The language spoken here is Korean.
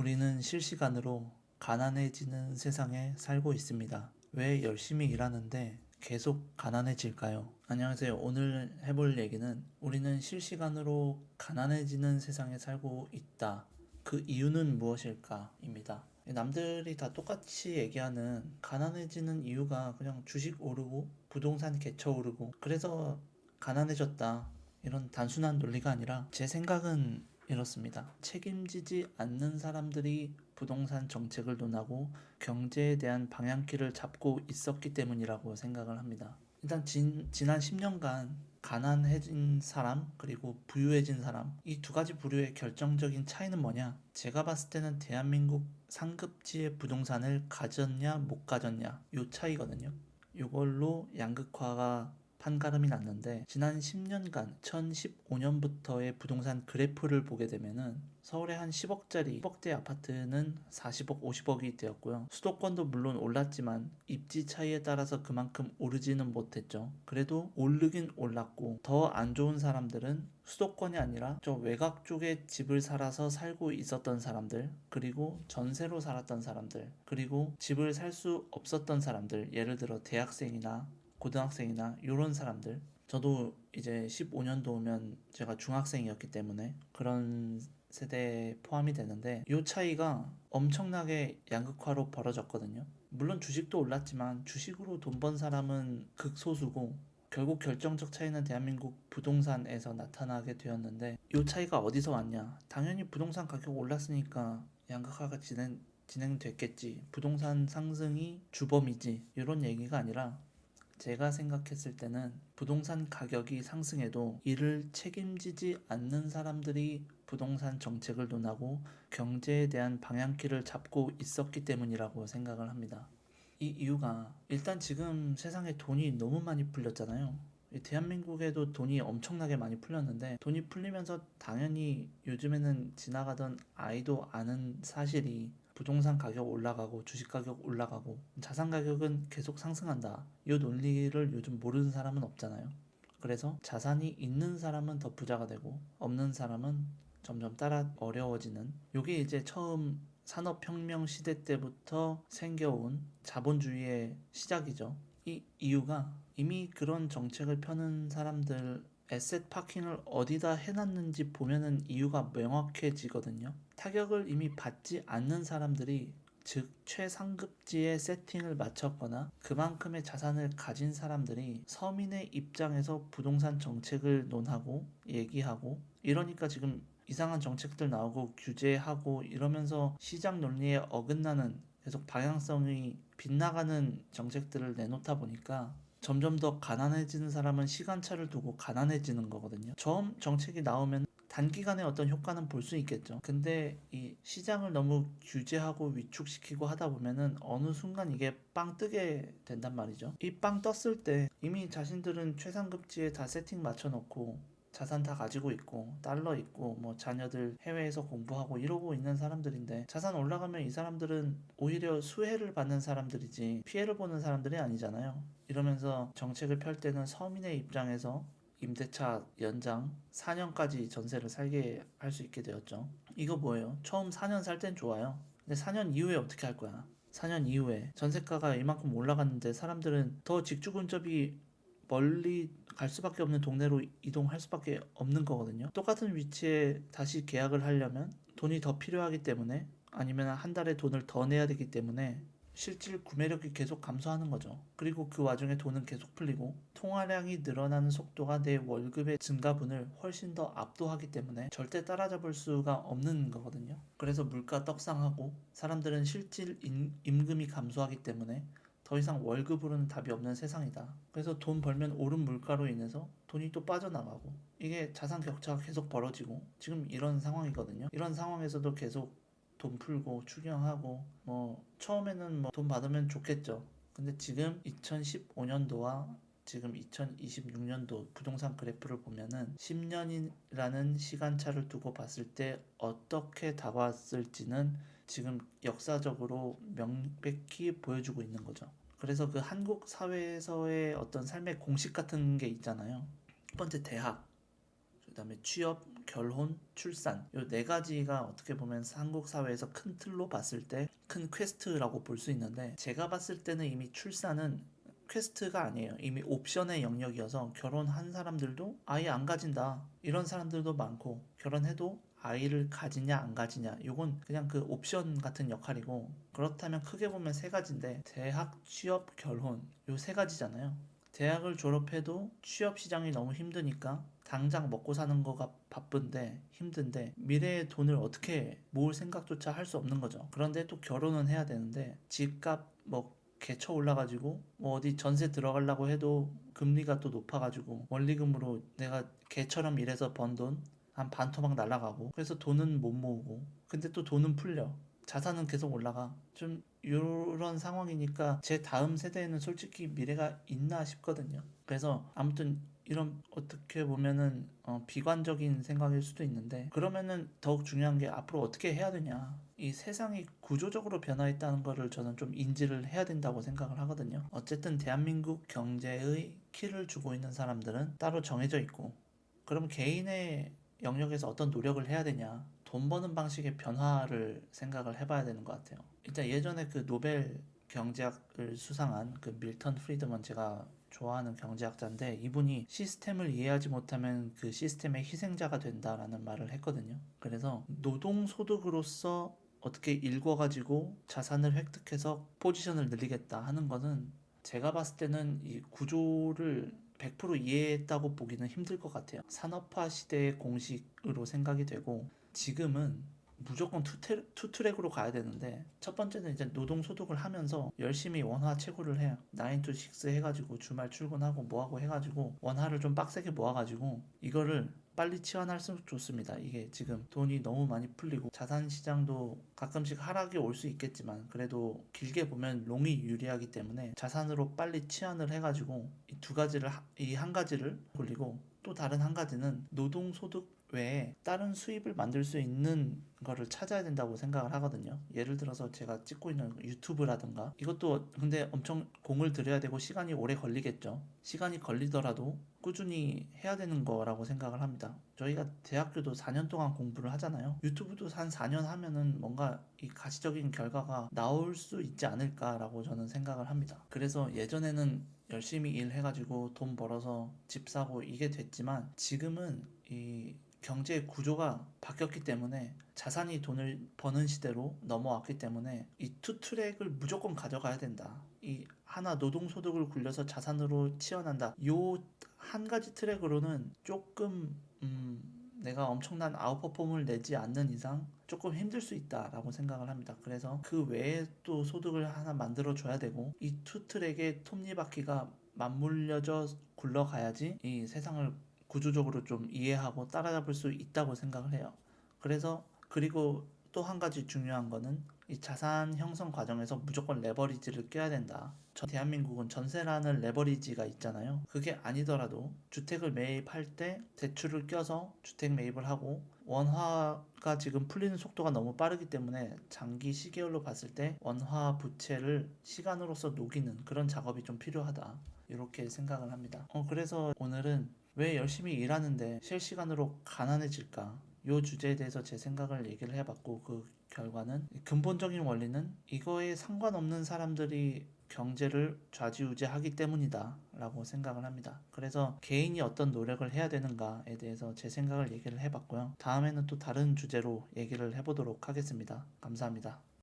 우리는 실시간으로 가난해지는 세상에 살고 있습니다. 왜 열심히 일하는데 계속 가난해질까요? 안녕하세요. 오늘 해볼 얘기는 우리는 실시간으로 가난해지는 세상에 살고 있다. 그 이유는 무엇일까?입니다. 남들이 다 똑같이 얘기하는 가난해지는 이유가 그냥 주식 오르고 부동산 개처 오르고 그래서 가난해졌다. 이런 단순한 논리가 아니라 제 생각은 이렇습니다. 책임지지 않는 사람들이 부동산 정책을 논하고 경제에 대한 방향키를 잡고 있었기 때문이라고 생각을 합니다. 일단 지난 10년간 가난해진 사람 그리고 부유해진 사람 이 두 가지 부류의 결정적인 차이는 뭐냐? 제가 봤을 때는 대한민국 상급지의 부동산을 가졌냐 못 가졌냐 요 차이거든요. 이걸로 양극화가 판가름이 났는데 지난 10년간 2015년부터의 부동산 그래프를 보게 되면은 서울에 한 10억짜리 10억대 아파트는 40억 50억이 되었고요. 수도권도 물론 올랐지만 입지 차이에 따라서 그만큼 오르지는 못했죠. 그래도 오르긴 올랐고 더 안 좋은 사람들은 수도권이 아니라 저 외곽 쪽에 집을 살아서 살고 있었던 사람들, 그리고 전세로 살았던 사람들, 그리고 집을 살 수 없었던 사람들, 예를 들어 대학생이나 고등학생이나 이런 사람들. 저도 이제 15년도면 제가 중학생이었기 때문에 그런 세대에 포함이 되는데 이 차이가 엄청나게 양극화로 벌어졌거든요. 물론 주식도 올랐지만 주식으로 돈 번 사람은 극소수고 결국 결정적 차이는 대한민국 부동산에서 나타나게 되었는데 이 차이가 어디서 왔냐? 당연히 부동산 가격 올랐으니까 양극화가 진행됐겠지. 부동산 상승이 주범이지. 이런 얘기가 아니라 제가 생각했을 때는 부동산 가격이 상승해도 이를 책임지지 않는 사람들이 부동산 정책을 논하고 경제에 대한 방향키를 잡고 있었기 때문이라고 생각을 합니다. 이 이유가 일단 지금 세상에 돈이 너무 많이 풀렸잖아요. 대한민국에도 돈이 엄청나게 많이 풀렸는데 돈이 풀리면서 당연히 요즘에는 지나가던 아이도 아는 사실이 부동산 가격 올라가고 주식 가격 올라가고 자산 가격은 계속 상승한다. 이 논리를 요즘 모르는 사람은 없잖아요. 그래서 자산이 있는 사람은 더 부자가 되고 없는 사람은 점점 따라 어려워지는 요게 이제 처음 산업혁명 시대 때부터 생겨온 자본주의의 시작이죠. 이 이유가 이미 그런 정책을 펴는 사람들 에셋 파킹을 어디다 해놨는지 보면은 이유가 명확해지거든요. 타격을 이미 받지 않는 사람들이 즉 최상급지의 세팅을 마쳤거나 그만큼의 자산을 가진 사람들이 서민의 입장에서 부동산 정책을 논하고 얘기하고 이러니까 지금 이상한 정책들 나오고 규제하고 이러면서 시장 논리에 어긋나는 계속 방향성이 빗나가는 정책들을 내놓다 보니까 점점 더 가난해지는 사람은 시간차를 두고 가난해지는 거거든요. 처음 정책이 나오면 단기간에 어떤 효과는 볼 수 있겠죠. 근데 이 시장을 너무 규제하고 위축시키고 하다 보면은 어느 순간 이게 빵 뜨게 된단 말이죠. 이 빵 떴을 때 이미 자신들은 최상급지에 다 세팅 맞춰놓고 자산 다 가지고 있고 달러 있고 뭐 자녀들 해외에서 공부하고 이러고 있는 사람들인데 자산 올라가면 이 사람들은 오히려 수혜를 받는 사람들이지 피해를 보는 사람들이 아니잖아요. 이러면서 정책을 펼 때는 서민의 입장에서 임대차 연장 4년까지 전세를 살게 할 수 있게 되었죠. 이거 뭐예요? 처음 4년 살 땐 좋아요. 근데 4년 이후에 어떻게 할 거야? 4년 이후에 전세가가 이만큼 올라갔는데 사람들은 더 직주근접이 멀리 갈 수밖에 없는 동네로 이동할 수밖에 없는 거거든요. 똑같은 위치에 다시 계약을 하려면 돈이 더 필요하기 때문에 아니면 한 달에 돈을 더 내야 되기 때문에 실질 구매력이 계속 감소하는 거죠. 그리고 그 와중에 돈은 계속 풀리고 통화량이 늘어나는 속도가 내 월급의 증가분을 훨씬 더 압도하기 때문에 절대 따라잡을 수가 없는 거거든요. 그래서 물가 떡상하고 사람들은 실질 임금이 감소하기 때문에 더 이상 월급으로는 답이 없는 세상이다. 그래서 돈 벌면 오른 물가로 인해서 돈이 또 빠져나가고 이게 자산 격차가 계속 벌어지고 지금 이런 상황이거든요. 이런 상황에서도 계속 돈 풀고 추경하고 뭐 처음에는 뭐 돈 받으면 좋겠죠. 근데 지금 2015년도와 지금 2026년도 부동산 그래프를 보면은 10년이라는 시간차를 두고 봤을 때 어떻게 다가왔을지는 지금 역사적으로 명백히 보여주고 있는 거죠. 그래서 그 한국 사회에서의 어떤 삶의 공식 같은 게 있잖아요. 첫 번째 대학. 그다음에 취업, 결혼, 출산 요 네 가지가 어떻게 보면 한국 사회에서 큰 틀로 봤을 때 큰 퀘스트라고 볼 수 있는데 제가 봤을 때는 이미 출산은 퀘스트가 아니에요. 이미 옵션의 영역이어서 결혼한 사람들도 아예 안 가진다. 이런 사람들도 많고 결혼해도 아이를 가지냐 안 가지냐 요건 그냥 그 옵션 같은 역할이고 그렇다면 크게 보면 세 가지인데 대학, 취업, 결혼 요 세 가지잖아요. 대학을 졸업해도 취업 시장이 너무 힘드니까 당장 먹고 사는 거가 바쁜데 힘든데 미래의 돈을 어떻게 모을 생각조차 할 수 없는 거죠. 그런데 또 결혼은 해야 되는데 집값 뭐 개쳐 올라가지고 뭐 어디 전세 들어가려고 해도 금리가 또 높아가지고 원리금으로 내가 개처럼 일해서 번 돈 한 반토막 날라가고 그래서 돈은 못 모으고 근데 또 돈은 풀려 자산은 계속 올라가 좀 이런 상황이니까 제 다음 세대에는 솔직히 미래가 있나 싶거든요. 그래서 아무튼 이런 어떻게 보면은 비관적인 생각일 수도 있는데 그러면은 더욱 중요한 게 앞으로 어떻게 해야 되냐 이 세상이 구조적으로 변화했다는 거를 저는 좀 인지를 해야 된다고 생각을 하거든요. 어쨌든 대한민국 경제의 키를 주고 있는 사람들은 따로 정해져 있고 그럼 개인의 영역에서 어떤 노력을 해야 되냐 돈 버는 방식의 변화를 생각을 해봐야 되는 것 같아요. 일단 예전에 그 노벨 경제학을 수상한 그 밀턴 프리드먼 제가 좋아하는 경제학자인데 이분이 시스템을 이해하지 못하면 그 시스템의 희생자가 된다라는 말을 했거든요. 그래서 노동소득으로서 어떻게 읽어가지고 자산을 획득해서 포지션을 늘리겠다 하는 거는 제가 봤을 때는 이 구조를 100% 이해했다고 보기는 힘들 것 같아요. 산업화 시대의 공식으로 생각이 되고 지금은 무조건 투트랙으로 가야 되는데 첫 번째는 이제 노동소득을 하면서 열심히 원화 채굴을 해요. 9 to 6 해가지고 주말 출근하고 뭐하고 해가지고 원화를 좀 빡세게 모아가지고 이거를 빨리 치환할수록 좋습니다. 이게 지금 돈이 너무 많이 풀리고 자산 시장도 가끔씩 하락이 올 수 있겠지만 그래도 길게 보면 롱이 유리하기 때문에 자산으로 빨리 치환을 해가지고 이 두 가지를 이 한 가지를 돌리고 또 다른 한 가지는 노동소득 외에 다른 수입을 만들 수 있는 거를 찾아야 된다고 생각을 하거든요. 예를 들어서 제가 찍고 있는 유튜브라든가 이것도 근데 엄청 공을 들여야 되고 시간이 오래 걸리겠죠. 시간이 걸리더라도 꾸준히 해야 되는 거라고 생각을 합니다. 저희가 대학교도 4년 동안 공부를 하잖아요. 유튜브도 한 4년 하면은 뭔가 이 가시적인 결과가 나올 수 있지 않을까라고 저는 생각을 합니다. 그래서 예전에는 열심히 일해가지고 돈 벌어서 집 사고 이게 됐지만 지금은 이 경제 구조가 바뀌었기 때문에 자산이 돈을 버는 시대로 넘어왔기 때문에 이 투 트랙을 무조건 가져가야 된다. 이 하나 노동소득을 굴려서 자산으로 치환한다. 요 한 가지 트랙으로는 조금 내가 엄청난 아웃퍼폼을 내지 않는 이상 조금 힘들 수 있다라고 생각을 합니다. 그래서 그 외에 또 소득을 하나 만들어 줘야 되고 이 투 트랙의 톱니바퀴가 맞물려져 굴러가야지 이 세상을 구조적으로 좀 이해하고 따라잡을 수 있다고 생각을 해요. 그래서 그리고 또 한 가지 중요한 거는 이 자산 형성 과정에서 무조건 레버리지를 껴야 된다. 대한민국은 전세라는 레버리지가 있잖아요. 그게 아니더라도 주택을 매입할 때 대출을 껴서 주택 매입을 하고 원화가 지금 풀리는 속도가 너무 빠르기 때문에 장기 시계열로 봤을 때 원화 부채를 시간으로서 녹이는 그런 작업이 좀 필요하다. 이렇게 생각을 합니다. 그래서 오늘은 왜 열심히 일하는데 실시간으로 가난해질까? 이 주제에 대해서 제 생각을 얘기를 해봤고 그 결과는 근본적인 원리는 이거에 상관없는 사람들이 경제를 좌지우지하기 때문이다 라고 생각을 합니다. 그래서 개인이 어떤 노력을 해야 되는가에 대해서 제 생각을 얘기를 해봤고요. 다음에는 또 다른 주제로 얘기를 해보도록 하겠습니다. 감사합니다.